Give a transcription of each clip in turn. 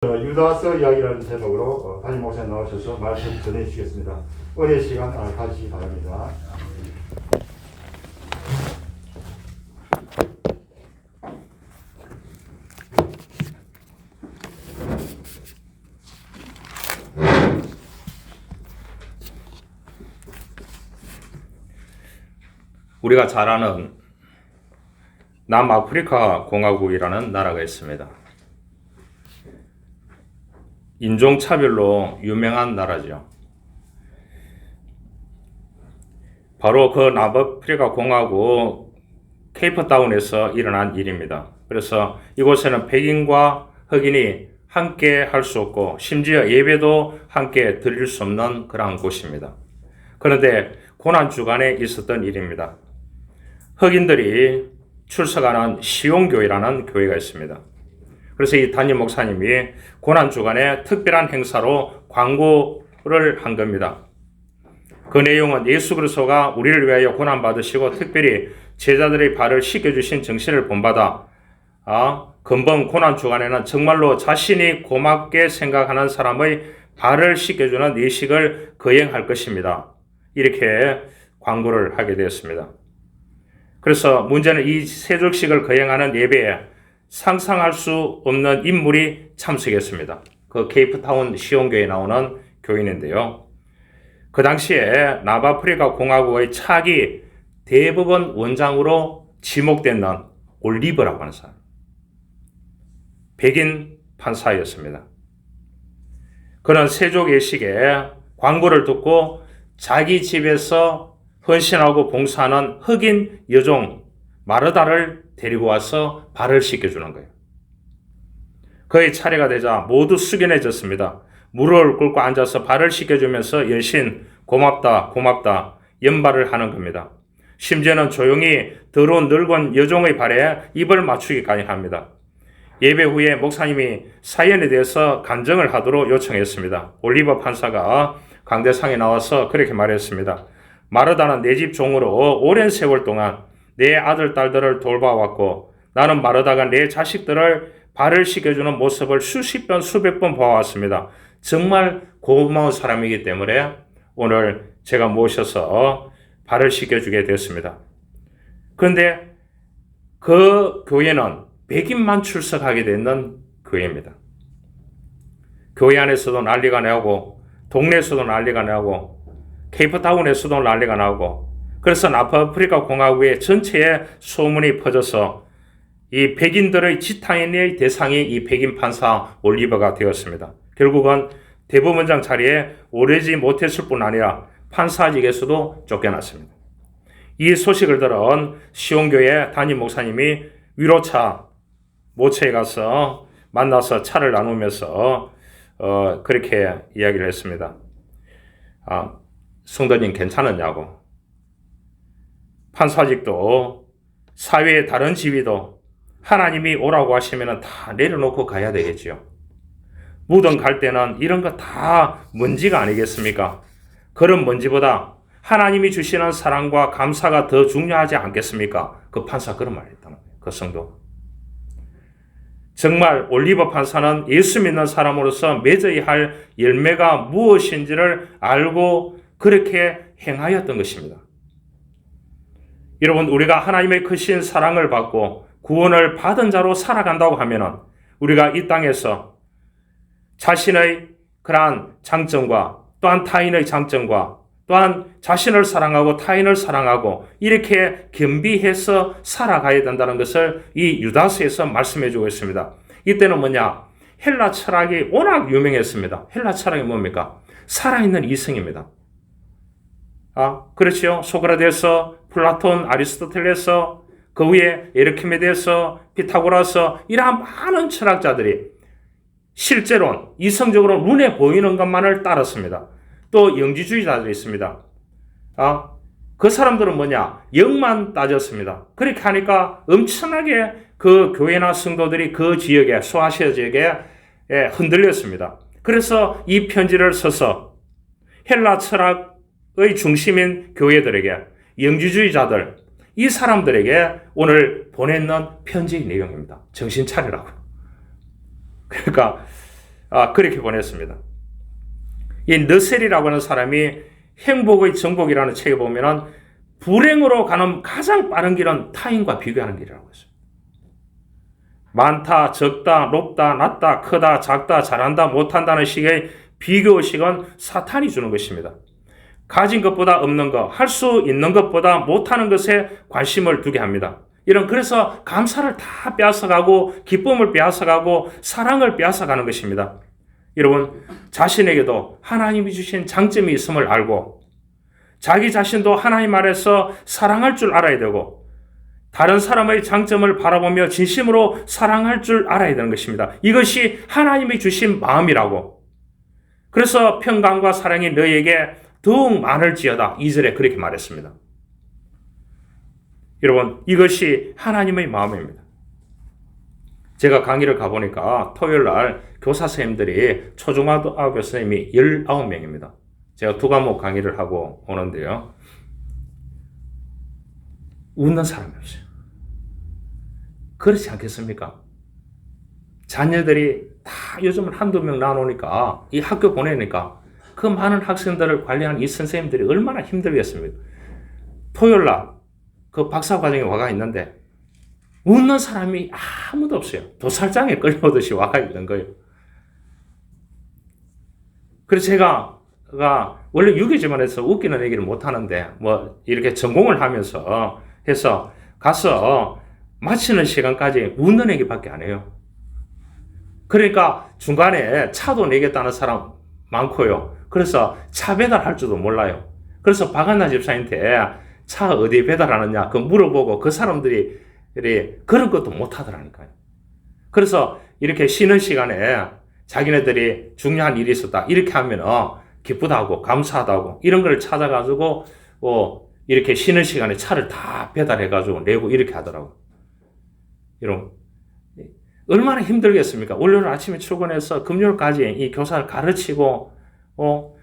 유다서 이야기라는 제목으로 담임 목사님 나오셔서 말씀 전해 주시겠습니다. 은혜 시간 가지시기 바랍니다. 우리가 잘 아는 남아프리카 공화국이라는 나라가 있습니다. 인종차별로 유명한 나라죠. 바로 그 남아프리카 공화국 케이프타운에서 일어난 일입니다. 그래서 이곳에는 백인과 흑인이 함께 할 수 없고 심지어 예배도 함께 드릴 수 없는 그러한 곳입니다. 그런데 고난주간에 있었던 일입니다. 흑인들이 출석하는 시온교회라는 교회가 있습니다. 그래서 이 담임 목사님이 고난주간에 특별한 행사로 광고를 한 겁니다. 그 내용은 예수 그리스도가 우리를 위하여 고난받으시고 특별히 제자들의 발을 씻겨주신 정신을 본받아 근본 고난주간에는 정말로 자신이 고맙게 생각하는 사람의 발을 씻겨주는 예식을 거행할 것입니다. 이렇게 광고를 하게 되었습니다. 그래서 문제는 이 세족식을 거행하는 예배에 상상할 수 없는 인물이 참석했습니다. 그 케이프타운 시온교회에 나오는 교인인데요. 그 당시에 남아프리카 공화국의 차기 대법원 원장으로 지목된 올리버라고 하는 사람. 백인 판사였습니다. 그는 세족 예식에 광고를 듣고 자기 집에서 헌신하고 봉사하는 흑인 여종 마르다를 데리고 와서 발을 씻겨주는 거예요. 그의 차례가 되자 모두 숙연해졌습니다. 무릎을 꿇고 앉아서 발을 씻겨주면서 연신 고맙다 고맙다 연발을 하는 겁니다. 심지어는 조용히 더러운 늙은 여종의 발에 입을 맞추기까지 합니다. 예배 후에 목사님이 사연에 대해서 간증을 하도록 요청했습니다. 올리버 판사가 강대상에 나와서 그렇게 말했습니다. 마르다는 내 집 종으로 오랜 세월 동안 내 아들, 딸들을 돌봐왔고 나는 마르다가 내 자식들을 발을 씻겨주는 모습을 수십 번, 수백 번 봐왔습니다. 정말 고마운 사람이기 때문에 오늘 제가 모셔서 발을 씻겨주게 됐습니다. 그런데 그 교회는 백인만 출석하게 되는 교회입니다. 교회 안에서도 난리가 나고 동네에서도 난리가 나고 케이프타운에서도 난리가 나고 그래서 남아프리카 공화국의 전체에 소문이 퍼져서 이 백인들의 지탄의 대상이 이 백인 판사 올리버가 되었습니다. 결국은 대법원장 자리에 오르지 못했을 뿐 아니라 판사직에서도 쫓겨났습니다. 이 소식을 들은 시온교회 담임 목사님이 위로차 모처에 가서 만나서 차를 나누면서 그렇게 이야기를 했습니다. 성도님 괜찮았냐고. 판사직도 사회의 다른 지위도 하나님이 오라고 하시면 다 내려놓고 가야 되겠죠. 무덤 갈 때는 이런 거 다 먼지가 아니겠습니까? 그런 먼지보다 하나님이 주시는 사랑과 감사가 더 중요하지 않겠습니까? 그 판사 그런 말을 했다는 거예요. 그 성도. 정말 올리버 판사는 예수 믿는 사람으로서 맺어야 할 열매가 무엇인지를 알고 그렇게 행하였던 것입니다. 여러분, 우리가 하나님의 크신 사랑을 받고 구원을 받은 자로 살아간다고 하면은 우리가 이 땅에서 자신의 그러한 장점과 또한 타인의 장점과 또한 자신을 사랑하고 타인을 사랑하고 이렇게 겸비해서 살아가야 된다는 것을 이 유다서에서 말씀해 주고 있습니다. 이때는 뭐냐? 헬라 철학이 워낙 유명했습니다. 헬라 철학이 뭡니까? 살아있는 이성입니다. 그렇죠. 소크라테스, 플라톤, 아리스토텔레스, 그 위에 에르키메데스, 피타고라스 이러한 많은 철학자들이 실제로는 이성적으로 눈에 보이는 것만을 따랐습니다. 또 영지주의자들이 있습니다. 그 사람들은 뭐냐? 영만 따졌습니다. 그렇게 하니까 엄청나게 그 교회나 성도들이 그 지역에, 소아시아 지역에 흔들렸습니다. 그래서 이 편지를 써서 헬라 철학의 중심인 교회들에게, 영지주의자들, 이 사람들에게 오늘 보내는 편지의 내용입니다. 정신 차리라고. 그러니까 그렇게 보냈습니다. 이 너셀이라고 하는 사람이 행복의 정복이라는 책에 보면은 불행으로 가는 가장 빠른 길은 타인과 비교하는 길이라고 했어요. 많다, 적다, 높다, 낮다, 크다, 작다, 잘한다, 못한다는 식의 비교의식은 사탄이 주는 것입니다. 가진 것보다 없는 것, 할 수 있는 것보다 못하는 것에 관심을 두게 합니다. 그래서 감사를 다 빼앗아가고 기쁨을 빼앗아가고 사랑을 빼앗아가는 것입니다. 여러분, 자신에게도 하나님이 주신 장점이 있음을 알고 자기 자신도 하나님 아래서 사랑할 줄 알아야 되고 다른 사람의 장점을 바라보며 진심으로 사랑할 줄 알아야 되는 것입니다. 이것이 하나님이 주신 마음이라고. 그래서 평강과 사랑이 너희에게 더욱 많을지어다. 2절에 그렇게 말했습니다. 여러분, 이것이 하나님의 마음입니다. 제가 강의를 가보니까 토요일 날 교사 선생님들이 초중고등학교 선생님이 19명입니다. 제가 2과목 강의를 하고 오는데요. 웃는 사람이 없어요. 그렇지 않겠습니까? 자녀들이 다 요즘은 한두 명 나오니까 이 학교 보내니까 그 많은 학생들을 관리하는 이 선생님들이 얼마나 힘들겠습니까? 토요일 날 그 박사과정에 와가 있는데 웃는 사람이 아무도 없어요. 도살장에 끌려오듯이 와가 있는 거예요. 그래서 제가 원래 유교지만에서 웃기는 얘기를 못 하는데 뭐 이렇게 전공을 하면서 해서 가서 마치는 시간까지 웃는 얘기밖에 안 해요. 그러니까 중간에 차도 내겠다는 사람 많고요. 그래서 차 배달할 줄도 몰라요. 그래서 박한나 집사님한테 차 어디 배달하느냐 그 물어보고 그 사람들이 그런 것도 못 하더라니까요. 그래서 이렇게 쉬는 시간에 자기네들이 중요한 일이 있었다 이렇게 하면 기쁘다고 감사하다고 이런 걸 찾아가지고 이렇게 쉬는 시간에 차를 다 배달해가지고 내고 이렇게 하더라고요. 이런 얼마나 힘들겠습니까? 월요일 아침에 출근해서 금요일까지 이 교사를 가르치고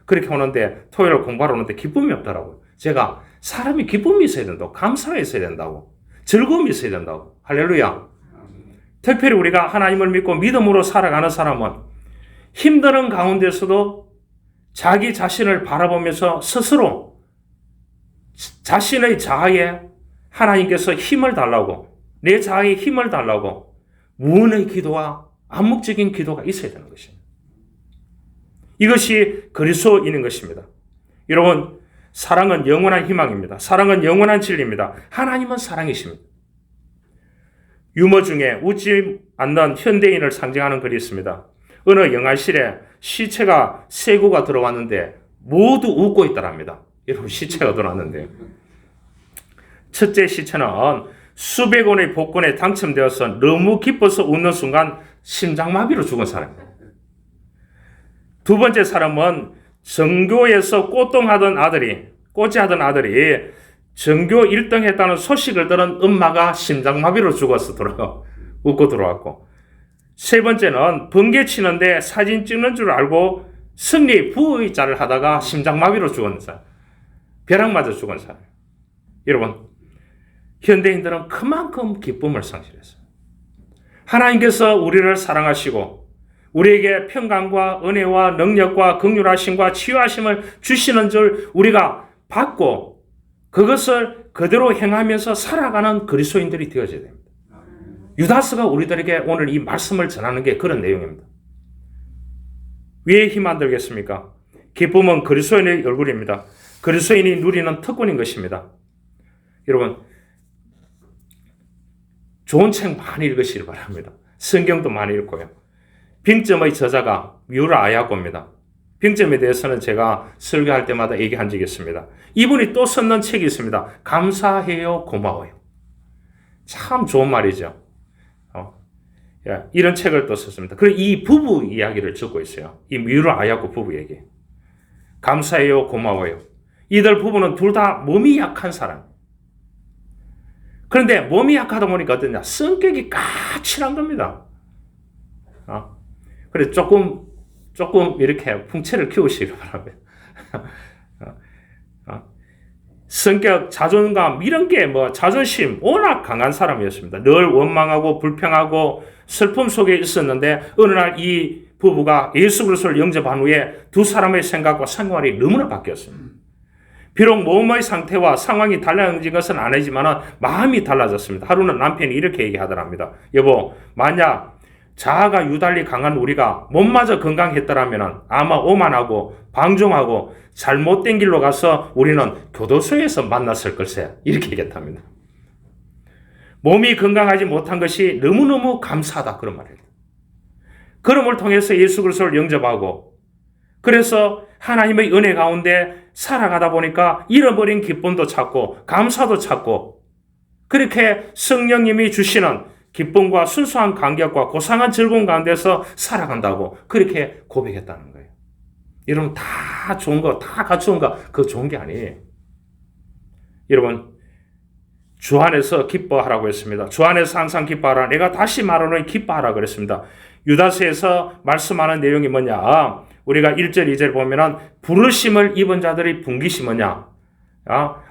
그렇게 오는데 토요일 공부하러 오는데 기쁨이 없더라고요. 제가 사람이 기쁨이 있어야 된다고 감사가 있어야 된다고 즐거움이 있어야 된다고. 할렐루야. 특별히 우리가 하나님을 믿고 믿음으로 살아가는 사람은 힘드는 가운데서도 자기 자신을 바라보면서 스스로 자신의 자아에 하나님께서 힘을 달라고 내 자아에 힘을 달라고 무언의 기도와 암묵적인 기도가 있어야 되는 것입니다. 이것이 그리스도인인 것입니다. 여러분, 사랑은 영원한 희망입니다. 사랑은 영원한 진리입니다. 하나님은 사랑이십니다. 유머 중에 웃지 않는 현대인을 상징하는 글이 있습니다. 어느 영화실에 시체가 3구가 들어왔는데 모두 웃고 있더랍니다. 여러분, 시체가 들어왔는데 첫째 시체는 수백 원의 복권에 당첨되어서 너무 기뻐서 웃는 순간 심장마비로 죽은 사람입니다. 두 번째 사람은 전교에서 꽃하던 아들이 전교 1등 했다는 소식을 들은 엄마가 심장마비로 죽어서 웃고 들어왔고, 세 번째는 번개 치는데 사진 찍는 줄 알고 승리 부의자를 하다가 심장마비로 죽은 사람, 벼락 맞아 죽은 사람. 여러분, 현대인들은 그만큼 기쁨을 상실했어요. 하나님께서 우리를 사랑하시고 우리에게 평강과 은혜와 능력과 긍휼하심과 치유하심을 주시는 줄 우리가 받고 그것을 그대로 행하면서 살아가는 그리스도인들이 되어져야 됩니다. 유다스가 우리들에게 오늘 이 말씀을 전하는 게 그런 내용입니다. 왜 힘 안 들겠습니까? 기쁨은 그리스도인의 얼굴입니다. 그리스도인이 누리는 특권인 것입니다. 여러분, 좋은 책 많이 읽으시기 바랍니다. 성경도 많이 읽고요. 빙점의 저자가 뮤라 아야고입니다. 빙점에 대해서는 제가 설교할 때마다 얘기한 적이 있습니다. 이분이 또 썼는 책이 있습니다. 감사해요, 고마워요. 참 좋은 말이죠. 이런 책을 또 썼습니다. 그리고 이 부부 이야기를 적고 있어요. 이 뮤라 아야고 부부 얘기. 감사해요, 고마워요. 이들 부부는 둘 다 몸이 약한 사람. 그런데 몸이 약하다 보니까 어떠냐? 성격이 까칠한 겁니다. 그래 조금 이렇게 풍채를 키우시기 바랍니다. 성격, 자존감 이런 게 자존심 워낙 강한 사람이었습니다. 늘 원망하고 불평하고 슬픔 속에 있었는데 어느 날 이 부부가 예수 그리스도를 영접한 후에 두 사람의 생각과 생활이 너무나 바뀌었습니다. 비록 몸의 상태와 상황이 달라진 것은 아니지만 마음이 달라졌습니다. 하루는 남편이 이렇게 얘기하더랍니다. 여보, 만약 자아가 유달리 강한 우리가 몸마저 건강했더라면 아마 오만하고 방종하고 잘못된 길로 가서 우리는 교도소에서 만났을 걸세. 이렇게 얘기했답니다. 몸이 건강하지 못한 것이 너무너무 감사하다. 그런 말이에요. 그럼을 통해서 예수 그리스도를 영접하고 그래서 하나님의 은혜 가운데 살아가다 보니까 잃어버린 기쁨도 찾고 감사도 찾고 그렇게 성령님이 주시는 기쁨과 순수한 감격과 고상한 즐거움 가운데서 살아간다고 그렇게 고백했다는 거예요. 여러분 다 좋은 거, 다 갖춘 거 그거 좋은 게 아니에요. 여러분 주 안에서 기뻐하라고 했습니다. 주 안에서 항상 기뻐하라. 내가 다시 말하노니 기뻐하라 그랬습니다. 유다서에서 말씀하는 내용이 뭐냐? 우리가 1절, 2절 보면은 부르심을 입은 자들이 분기심이냐?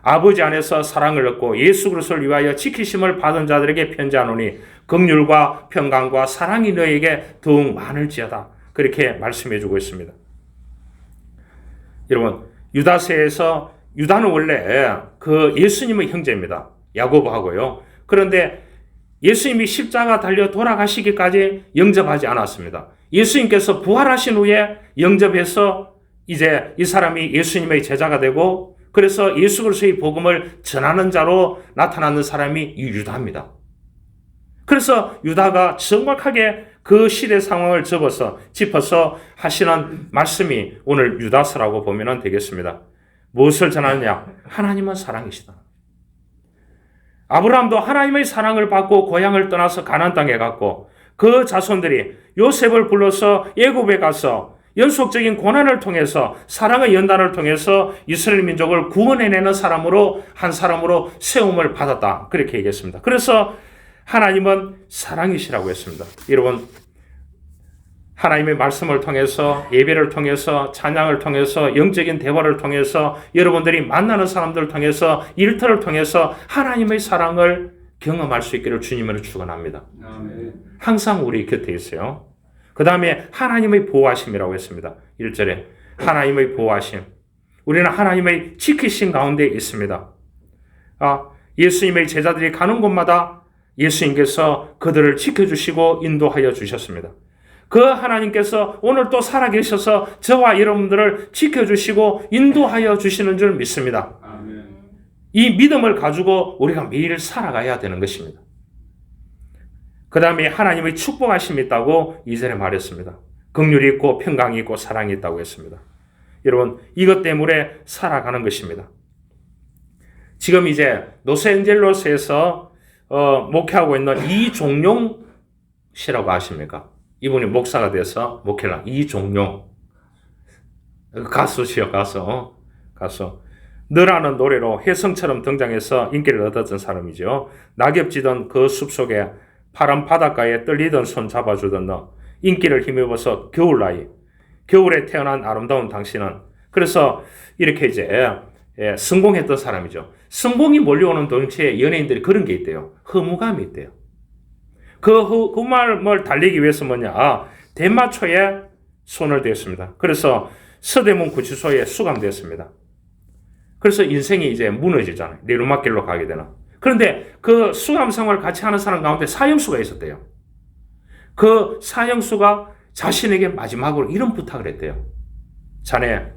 아버지 안에서 사랑을 얻고 예수 그리스도를 위하여 지키심을 받은 자들에게 편지하노니 긍휼과 평강과 사랑이 너에게 더욱 많을지어다. 그렇게 말씀해 주고 있습니다. 여러분 유다서에서 유다는 원래 그 예수님의 형제입니다. 야고보하고요. 그런데 예수님이 십자가 달려 돌아가시기까지 영접하지 않았습니다. 예수님께서 부활하신 후에 영접해서 이제 이 사람이 예수님의 제자가 되고 그래서 예수 그리스도의 복음을 전하는 자로 나타나는 사람이 이 유다입니다. 그래서 유다가 정확하게 그 시대 상황을 짚어서 하시는 말씀이 오늘 유다서라고 보면 되겠습니다. 무엇을 전하느냐? 하나님은 사랑이시다. 아브라함도 하나님의 사랑을 받고 고향을 떠나서 가나안 땅에 갔고 그 자손들이 요셉을 불러서 애굽에 가서 연속적인 고난을 통해서 사랑의 연단을 통해서 이스라엘 민족을 구원해내는 사람으로 한 사람으로 세움을 받았다. 그렇게 얘기했습니다. 그래서 하나님은 사랑이시라고 했습니다. 여러분 하나님의 말씀을 통해서 예배를 통해서 찬양을 통해서 영적인 대화를 통해서 여러분들이 만나는 사람들을 통해서 일터를 통해서 하나님의 사랑을 경험할 수 있기를 주님으로 축원합니다. 항상 우리 곁에 있어요. 그 다음에 하나님의 보호하심이라고 했습니다. 1절에 하나님의 보호하심. 우리는 하나님의 지키심 가운데 있습니다. 예수님의 제자들이 가는 곳마다 예수님께서 그들을 지켜주시고 인도하여 주셨습니다. 그 하나님께서 오늘 또 살아계셔서 저와 여러분들을 지켜주시고 인도하여 주시는 줄 믿습니다. 아멘. 이 믿음을 가지고 우리가 매일 살아가야 되는 것입니다. 그 다음에 하나님의 축복하심이 있다고 2절에 말했습니다. 긍휼이 있고 평강이 있고 사랑이 있다고 했습니다. 여러분 이것 때문에 살아가는 것입니다. 지금 이제 로스앤젤레스에서 목회하고 있는 이종용 씨라고 아십니까? 이분이 목사가 돼서 목회를 한 이종용 가수시요. 가수. 너라는 노래로 혜성처럼 등장해서 인기를 얻었던 사람이죠. 낙엽지던 그 숲속에 파란 바닷가에 떨리던 손 잡아주던 너 인기를 힘입어서 겨울나이 겨울에 태어난 아름다운 당신은 그래서 이렇게 이제 성공했던 사람이죠. 성공이 몰려오는 동시에 연예인들이 그런 게 있대요. 허무감이 있대요. 그 허무함을 달리기 위해서 뭐냐? 대마초에 손을 댔습니다. 그래서 서대문 구치소에 수감됐습니다. 그래서 인생이 이제 무너지잖아요. 내리막길로 가게 되나. 그런데 그 수감 생활을 같이 하는 사람 가운데 사형수가 있었대요. 그 사형수가 자신에게 마지막으로 이런 부탁을 했대요. 자네,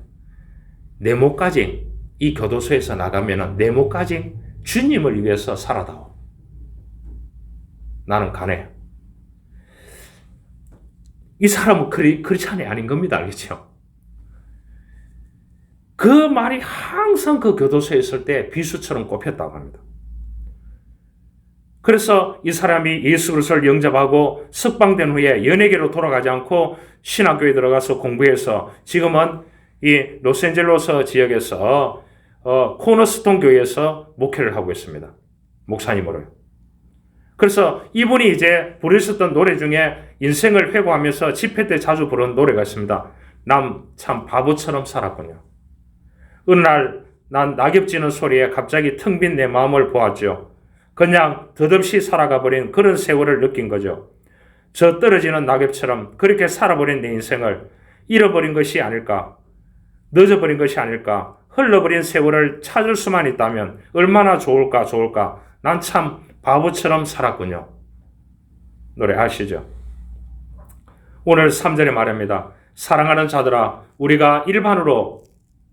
내 목까지 이 교도소에서 나가면은 내 목까지 주님을 위해서 살아다오. 나는 가네. 이 사람은 크리스찬이 아닌 겁니다. 알겠죠? 그 말이 항상 그 교도소에 있을 때 비수처럼 꼽혔다고 합니다. 그래서 이 사람이 예수 그리스도를 영접하고 석방된 후에 연예계로 돌아가지 않고 신학교에 들어가서 공부해서 지금은 이 로스앤젤레스 지역에서 코너스톤 교회에서 목회를 하고 있습니다. 목사님으로요. 그래서 이분이 이제 부르셨던 노래 중에 인생을 회고하면서 집회 때 자주 부르는 노래가 있습니다. 남 참 바보처럼 살았군요. 어느 날 난 낙엽지는 소리에 갑자기 텅 빈 내 마음을 보았죠. 그냥 덧없이 살아가 버린 그런 세월을 느낀 거죠. 저 떨어지는 낙엽처럼 그렇게 살아버린 내 인생을 잃어버린 것이 아닐까, 늦어버린 것이 아닐까, 흘러버린 세월을 찾을 수만 있다면 얼마나 좋을까. 난 참 바보처럼 살았군요. 노래 아시죠? 오늘 3절에 말합니다. 사랑하는 자들아, 우리가 일반으로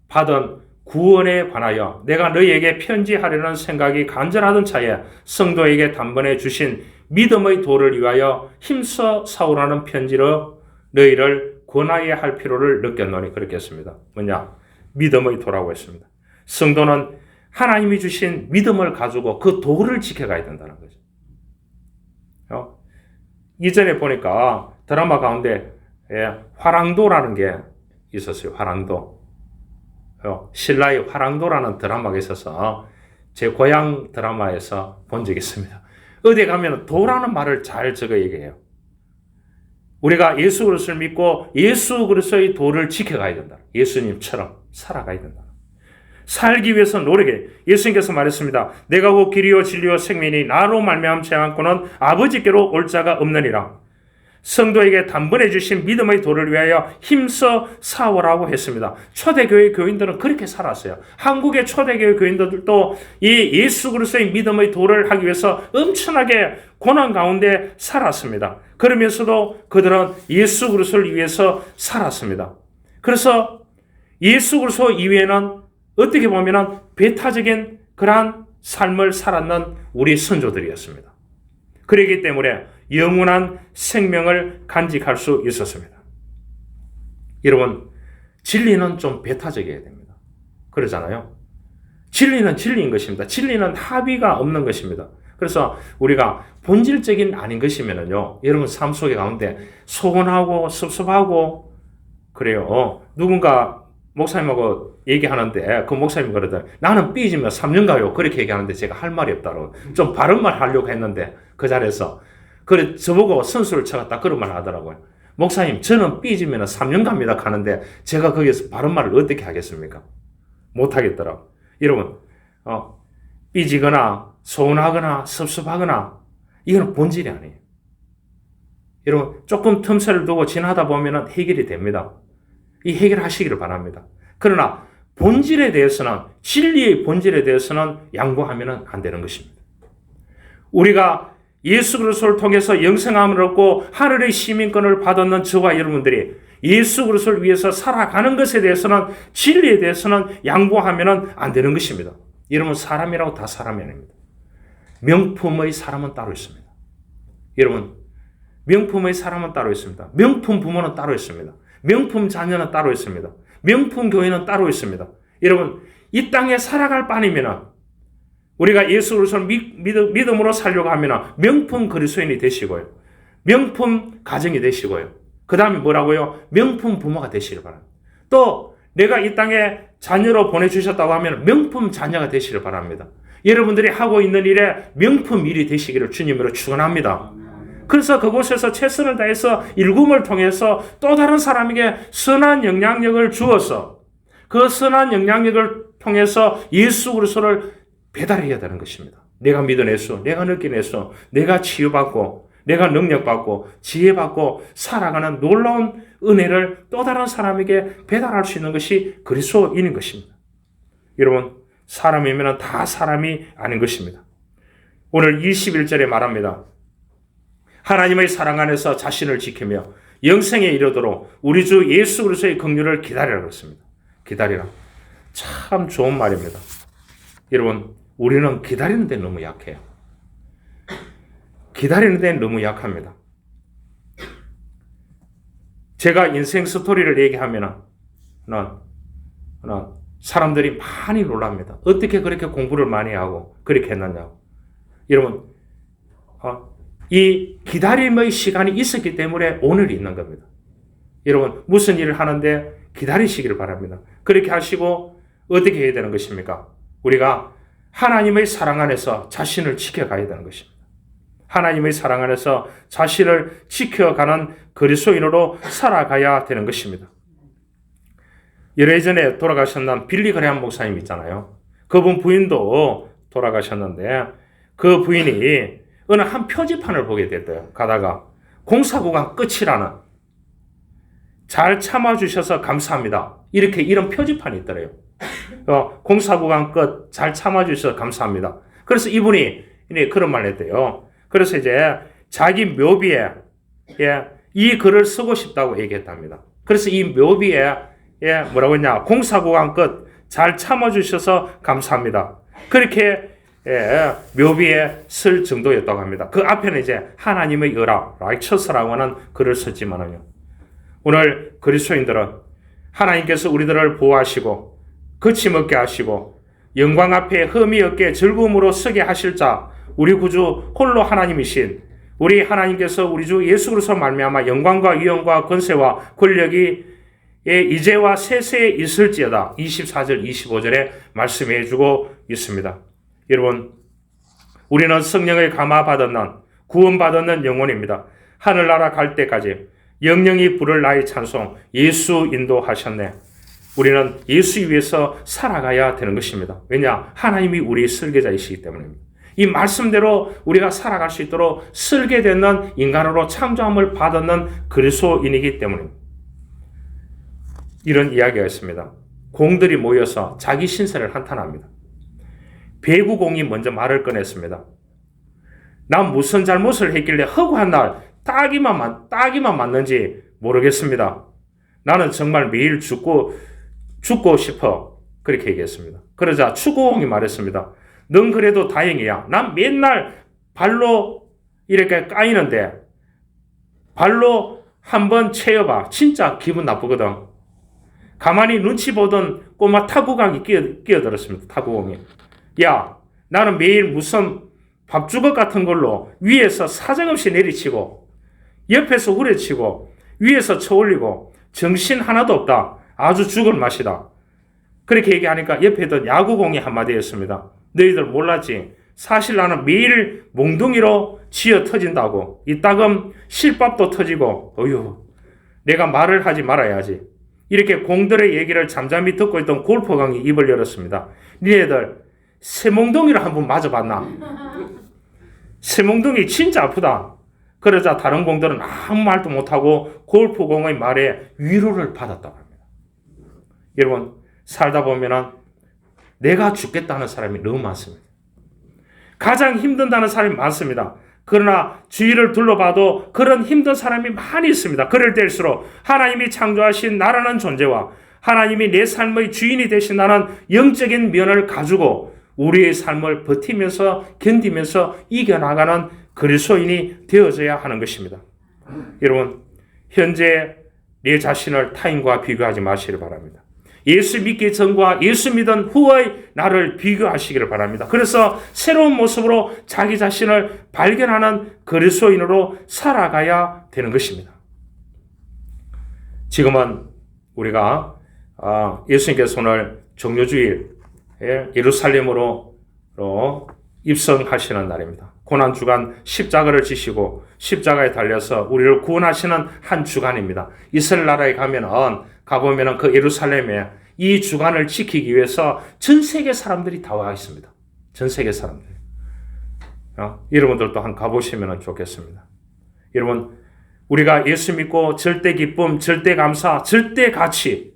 받은 구원에 관하여 내가 너희에게 편지하려는 생각이 간절하던 차에 성도에게 단번에 주신 믿음의 도를 위하여 힘써 사오라는 편지로 너희를 권하여야 할 필요를 느꼈노니. 그렇게 했습니다. 뭐냐? 믿음의 도라고 했습니다. 성도는 하나님이 주신 믿음을 가지고 그 도를 지켜가야 된다는 거죠. 이전에 보니까 드라마 가운데 화랑도라는 게 있었어요. 화랑도. 신라의 화랑도라는 드라마가 있어서 제 고향 드라마에서 본 적이 있습니다. 어디 가면 도라는 말을 잘 적어 얘기해요. 우리가 예수 그리스도를 믿고 예수 그리스도의 도를 지켜가야 된다. 예수님처럼 살아가야 된다. 살기 위해서 노력해. 예수님께서 말했습니다. 내가 곧 길이요 진리요 생명이니 나로 말미암지 않고는 아버지께로 올 자가 없느니라. 성도에게 단번에 주신 믿음의 도를 위하여 힘써 사오라고 했습니다. 초대교회 교인들은 그렇게 살았어요. 한국의 초대교회 교인들도 이 예수 그리스도의 믿음의 도를 하기 위해서 엄청나게 고난 가운데 살았습니다. 그러면서도 그들은 예수 그리스도를 위해서 살았습니다. 그래서 예수 그리스도 이외에는 어떻게 보면 배타적인 그러한 삶을 살았는 우리 선조들이었습니다. 그렇기 때문에 영원한 생명을 간직할 수 있었습니다. 여러분, 진리는 좀 배타적이어야 됩니다. 그러잖아요. 진리는 진리인 것입니다. 진리는 합의가 없는 것입니다. 그래서 우리가 본질적인 아닌 것이면요, 여러분 삶 속에 가운데 소원하고 섭섭하고 그래요. 누군가 목사님하고 얘기하는데 그 목사님이 그러더니 나는 삐지면 3년 가요. 그렇게 얘기하는데 제가 할 말이 없다고 좀 바른 말 하려고 했는데 그 자리에서 그래 저보고 선수를 쳐갔다 그런 말 하더라고요. 목사님 저는 삐지면 3년 갑니다 가는데 제가 거기서 바른 말을 어떻게 하겠습니까? 못 하겠더라고. 여러분 삐지거나 서운하거나 섭섭하거나 이건 본질이 아니에요. 여러분 조금 틈새를 두고 지나다 보면 해결이 됩니다. 이 해결하시기를 바랍니다. 그러나 본질에 대해서는 진리의 본질에 대해서는 양보하면 안 되는 것입니다. 우리가 예수 그리스도를 통해서 영생함을 얻고 하늘의 시민권을 받았는 저와 여러분들이 예수 그리스도를 위해서 살아가는 것에 대해서는 진리에 대해서는 양보하면 안 되는 것입니다. 여러분 사람이라고 다 사람이 아닙니다. 명품의 사람은 따로 있습니다. 여러분 명품의 사람은 따로 있습니다. 명품 부모는 따로 있습니다. 명품 자녀는 따로 있습니다. 명품 교회는 따로 있습니다. 여러분 이 땅에 살아갈 바니면 우리가 예수 그리스도를 믿음으로 살려고 하면 명품 그리스도인이 되시고요. 명품 가정이 되시고요. 그 다음에 뭐라고요? 명품 부모가 되시길 바랍니다. 또 내가 이 땅에 자녀로 보내주셨다고 하면 명품 자녀가 되시길 바랍니다. 여러분들이 하고 있는 일에 명품 일이 되시기를 주님으로 축원합니다. 그래서 그곳에서 최선을 다해서 일금을 통해서 또 다른 사람에게 선한 영향력을 주어서 그 선한 영향력을 통해서 예수 그리스도를 배달해야 되는 것입니다. 내가 믿은 예수, 내가 느낀 예수, 내가 치유받고 내가 능력받고 지혜받고 살아가는 놀라운 은혜를 또 다른 사람에게 배달할 수 있는 것이 그리스도인인 것입니다. 여러분 사람이면 다 사람이 아닌 것입니다. 오늘 21절에 말합니다. 하나님의 사랑 안에서 자신을 지키며 영생에 이르도록 우리 주 예수 그리스도의 긍휼을 기다리라 그랬습니다. 기다리라. 참 좋은 말입니다. 여러분 우리는 기다리는 데 너무 약해요. 기다리는 데 너무 약합니다. 제가 인생 스토리를 얘기하면 사람들이 많이 놀랍니다. 어떻게 그렇게 공부를 많이 하고 그렇게 했느냐고. 여러분 이 기다림의 시간이 있었기 때문에 오늘이 있는 겁니다. 여러분 무슨 일을 하는데 기다리시기를 바랍니다. 그렇게 하시고 어떻게 해야 되는 것입니까? 우리가 하나님의 사랑 안에서 자신을 지켜가야 되는 것입니다. 하나님의 사랑 안에서 자신을 지켜가는 그리스도인으로 살아가야 되는 것입니다. 예전에 돌아가셨던 빌리 그레함 목사님 있잖아요. 그분 부인도 돌아가셨는데 그 부인이 어느 한 표지판을 보게 됐대요. 가다가 공사구간 끝이라는, 잘 참아주셔서 감사합니다, 이렇게 이런 표지판이 있더래요. 공사구간 끝, 잘 참아주셔서 감사합니다. 그래서 이분이 그런 말을 했대요. 그래서 이제 자기 묘비에 이 글을 쓰고 싶다고 얘기했답니다. 그래서 이 묘비에 뭐라고 했냐, 공사구간 끝, 잘 참아주셔서 감사합니다, 그렇게 묘비에 쓸 정도였다고 합니다. 그 앞에는 이제 하나님의 의라, righteous라고 하는 글을 썼지만은요, 오늘 그리스도인들은 하나님께서 우리들을 보호하시고 거침없게 하시고 영광 앞에 흠이 없게 즐거움으로 서게 하실 자, 우리 구주 홀로 하나님이신 우리 하나님께서 우리 주 예수 그리스도로 말미암아 영광과 위엄과 권세와 권력이 이제와 세세에 있을지어다, 24절 25절에 말씀해 주고 있습니다. 여러분, 우리는 성령을 감화받았는, 구원받았는 영혼입니다. 하늘나라 갈 때까지 영영이 부를 나의 찬송, 예수 인도하셨네. 우리는 예수 위해서 살아가야 되는 것입니다. 왜냐? 하나님이 우리의 설계자이시기 때문입니다. 이 말씀대로 우리가 살아갈 수 있도록 설계되는 인간으로 창조함을 받았는 그리스도인이기 때문입니다. 이런 이야기가 있습니다. 공들이 모여서 자기 신세를 한탄합니다. 배구공이 먼저 말을 꺼냈습니다. 난 무슨 잘못을 했길래 허구한 날 따기만 맞는지 모르겠습니다. 나는 정말 매일 죽고 싶어. 그렇게 얘기했습니다. 그러자 축구공이 말했습니다. 넌 그래도 다행이야. 난 맨날 발로 이렇게 까이는데 발로 한번 채워봐. 진짜 기분 나쁘거든. 가만히 눈치 보던 꼬마 타구공이 끼어들었습니다. 타구공이. 야, 나는 매일 무슨 밥주걱 같은 걸로 위에서 사정없이 내리치고 옆에서 후려치고 위에서 쳐올리고 정신 하나도 없다. 아주 죽을 맛이다. 그렇게 얘기하니까 옆에 있던 야구공이 한마디 했습니다. 너희들 몰랐지? 사실 나는 매일 몽둥이로 쥐어 터진다고. 이따금 실밥도 터지고. 어휴, 내가 말을 하지 말아야지. 이렇게 공들의 얘기를 잠잠히 듣고 있던 골퍼강이 입을 열었습니다. 니네들 새몽둥이를 한번 맞아봤나? 새몽둥이 진짜 아프다. 그러자 다른 공들은 아무 말도 못하고 골프공의 말에 위로를 받았다고 합니다. 여러분, 살다 보면은 내가 죽겠다는 사람이 너무 많습니다. 가장 힘든다는 사람이 많습니다. 그러나 주위를 둘러봐도 그런 힘든 사람이 많이 있습니다. 그럴 때일수록 하나님이 창조하신 나라는 존재와 하나님이 내 삶의 주인이 되신다는 영적인 면을 가지고 우리의 삶을 버티면서 견디면서 이겨나가는 그리스도인이 되어져야 하는 것입니다. 여러분, 현재 내 자신을 타인과 비교하지 마시길 바랍니다. 예수 믿기 전과 예수 믿은 후의 나를 비교하시기를 바랍니다. 그래서 새로운 모습으로 자기 자신을 발견하는 그리스도인으로 살아가야 되는 것입니다. 지금은 우리가 예수님께서 오늘 종료주일 예루살렘으로 입성하시는 날입니다. 고난주간 십자가를 지시고 십자가에 달려서 우리를 구원하시는 한 주간입니다. 이스라엘 나라에 가보면 그 예루살렘에 이 주간을 지키기 위해서 전 세계 사람들이 다 와 있습니다. 전 세계 사람들. 여러분들도 한번 가보시면 좋겠습니다. 여러분, 우리가 예수 믿고 절대 기쁨, 절대 감사, 절대 가치,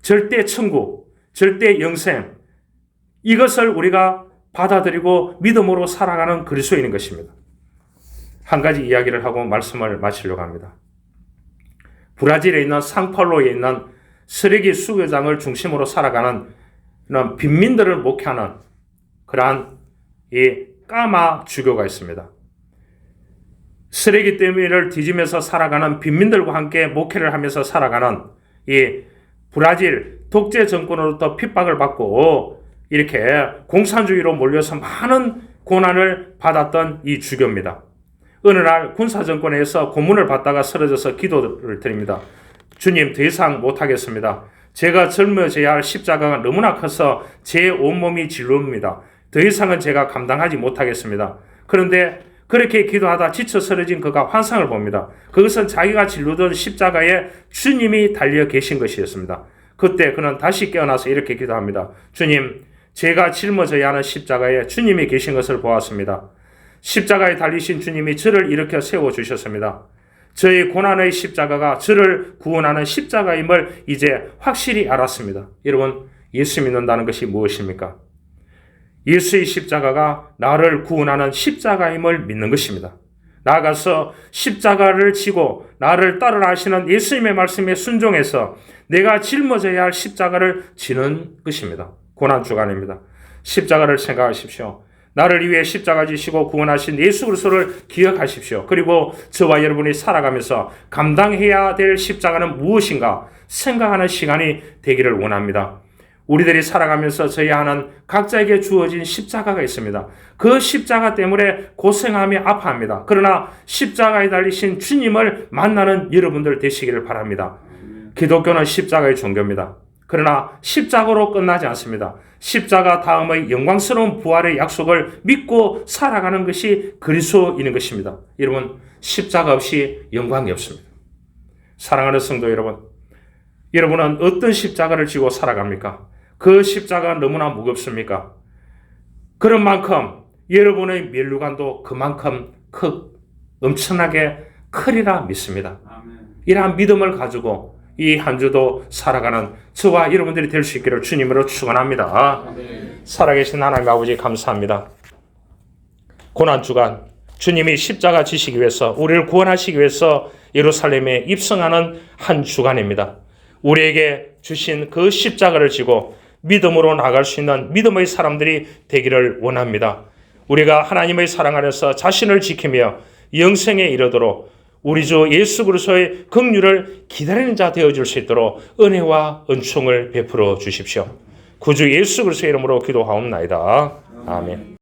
절대 천국, 절대 영생, 이것을 우리가 받아들이고 믿음으로 살아가는 그리스도인인 것입니다. 한 가지 이야기를 하고 말씀을 마치려고 합니다. 브라질에 있는 상파울로에 있는 쓰레기 수거장을 중심으로 살아가는 이런 빈민들을 목회하는 그러한 이 까마 주교가 있습니다. 쓰레기 더미를 뒤지면서 살아가는 빈민들과 함께 목회를 하면서 살아가는 이 브라질 독재 정권으로부터 핍박을 받고 이렇게 공산주의로 몰려서 많은 고난을 받았던 이 주교입니다. 어느 날 군사정권에서 고문을 받다가 쓰러져서 기도를 드립니다. 주님, 더 이상 못하겠습니다. 제가 젊어져야 할 십자가가 너무나 커서 제 온몸이 진로입니다. 더 이상은 제가 감당하지 못하겠습니다. 그런데 그렇게 기도하다 지쳐 쓰러진 그가 환상을 봅니다. 그것은 자기가 진로던 십자가에 주님이 달려 계신 것이었습니다. 그때 그는 다시 깨어나서 이렇게 기도합니다. 주님, 제가 짊어져야 하는 십자가에 주님이 계신 것을 보았습니다. 십자가에 달리신 주님이 저를 일으켜 세워주셨습니다. 저의 고난의 십자가가 저를 구원하는 십자가임을 이제 확실히 알았습니다. 여러분, 예수 믿는다는 것이 무엇입니까? 예수의 십자가가 나를 구원하는 십자가임을 믿는 것입니다. 나아가서 십자가를 지고 나를 따르라 하시는 예수님의 말씀에 순종해서 내가 짊어져야 할 십자가를 지는 것입니다. 고난주간입니다. 십자가를 생각하십시오. 나를 위해 십자가 지시고 구원하신 예수 그리스도를 기억하십시오. 그리고 저와 여러분이 살아가면서 감당해야 될 십자가는 무엇인가 생각하는 시간이 되기를 원합니다. 우리들이 살아가면서 져야 하는 각자에게 주어진 십자가가 있습니다. 그 십자가 때문에 고생하며 아파합니다. 그러나 십자가에 달리신 주님을 만나는 여러분들 되시기를 바랍니다. 기독교는 십자가의 종교입니다. 그러나 십자가로 끝나지 않습니다. 십자가 다음의 영광스러운 부활의 약속을 믿고 살아가는 것이 그리스도인인 것입니다. 여러분, 십자가 없이 영광이 없습니다. 사랑하는 성도 여러분, 여러분은 어떤 십자가를 지고 살아갑니까? 그 십자가가 너무나 무겁습니까? 그런 만큼 여러분의 면류관도 그만큼 엄청나게 크리라 믿습니다. 이러한 믿음을 가지고 이 한 주도 살아가는 저와 여러분들이 될 수 있기를 주님으로 축원합니다. 살아계신 하나님 아버지 감사합니다. 고난주간 주님이 십자가 지시기 위해서 우리를 구원하시기 위해서 예루살렘에 입성하는 한 주간입니다. 우리에게 주신 그 십자가를 지고 믿음으로 나갈 수 있는 믿음의 사람들이 되기를 원합니다. 우리가 하나님의 사랑 안에서 자신을 지키며 영생에 이르도록 우리 주 예수 그리스도의 긍휼을 기다리는 자 되어줄 수 있도록 은혜와 은총을 베풀어 주십시오. 구주 예수 그리스도의 이름으로 기도하옵나이다. 아멘.